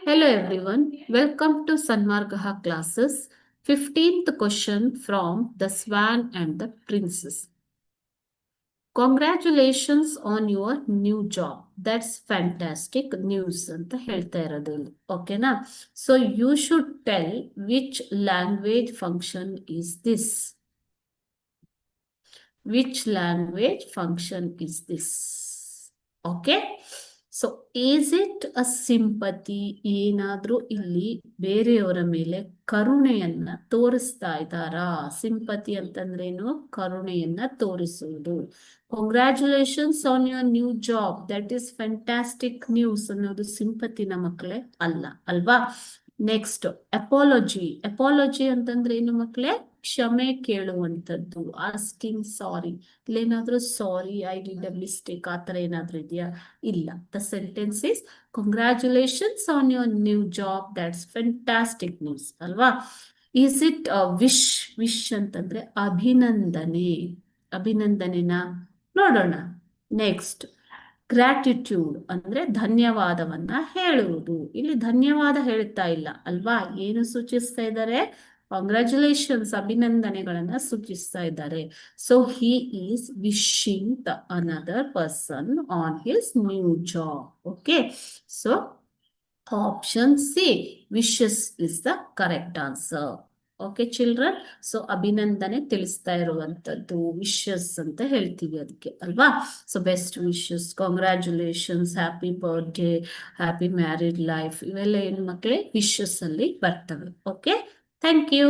Hello everyone, welcome to Sanmargaha classes. 15th question from The Swan and the Princess. Congratulations on your new job. That's fantastic news ಅಂತ ಹೇಳ್ತಾ ಇರೋದು ಇಲ್ಲಿ. ಓಕೆನಾ? So you should tell which language function is this. Which language function is this? Okay? So is it a sympathy, ಏನಾದ್ರೂ ಇಲ್ಲಿ ಬೇರೆಯವರ ಮೇಲೆ ಕರುಣೆಯನ್ನ ತೋರಿಸ್ತಾ ಇದ್ದಾರಾ? ಸಿಂಪತಿ ಅಂತಂದ್ರೇನು? ಕರುಣೆಯನ್ನ ತೋರಿಸುವುದು. Congratulations on your new job, that is fantastic news ಅನ್ನೋದು ಸಿಂಪತಿನ ಮಕ್ಕಳೇ ಅಲ್ಲ ಅಲ್ವಾ? Next apology. ಅಪಾಲಜಿ ಅಂತಂದ್ರೆ ಏನು ಮಕ್ಕಳೇ? ಕ್ಷಮೆ ಕೇಳುವಂಥದ್ದು, ಆಸ್ಕಿಂಗ್ ಸಾರಿ. ಇಲ್ಲೇನಾದ್ರೂ sorry, I did a mistake ಆ ಥರ ಏನಾದ್ರೂ ಇದೆಯಾ? ಇಲ್ಲ. The sentence is congratulations on your new job, that's fantastic news ಅಲ್ವಾ? Is it wish? ವಿಶ್ ಅಂತಂದ್ರೆ ಅಭಿನಂದನೆ. ಅಭಿನಂದನೆನಾ? ನೋಡೋಣ. ನೆಕ್ಸ್ಟ್ ಗ್ರಾಟಿಟ್ಯೂಡ್ ಅಂದ್ರೆ ಧನ್ಯವಾದವನ್ನ ಹೇಳುವುದು. ಇಲ್ಲಿ ಧನ್ಯವಾದ ಹೇಳ್ತಾ ಇಲ್ಲ ಅಲ್ವಾ? ಏನು ಸೂಚಿಸ್ತಾ ಇದ್ದಾರೆ? ಕಾಂಗ್ರ್ಯಾಚುಲೇಷನ್ಸ್, ಅಭಿನಂದನೆಗಳನ್ನ ಸೂಚಿಸ್ತಾ ಇದ್ದಾರೆ. So he is wishing the another person on his new job. Okay, so option C wishes is the correct answer. Okay children, so ಅಭಿನಂದನೆ ತಿಳಿಸ್ತಾ ಇರುವಂತದ್ದು ವಿಶಸ್ ಅಂತ ಹೇಳ್ತೀವಿ ಅದಕ್ಕೆ ಅಲ್ವಾ? So best wishes, congratulations, happy birthday, happy married life, ಇವೆಲ್ಲ ಏನು ಮಕ್ಕಳೇ ವಿಶಸ್ ಅಲ್ಲಿ ಬರ್ತವೆ. Okay, thank you.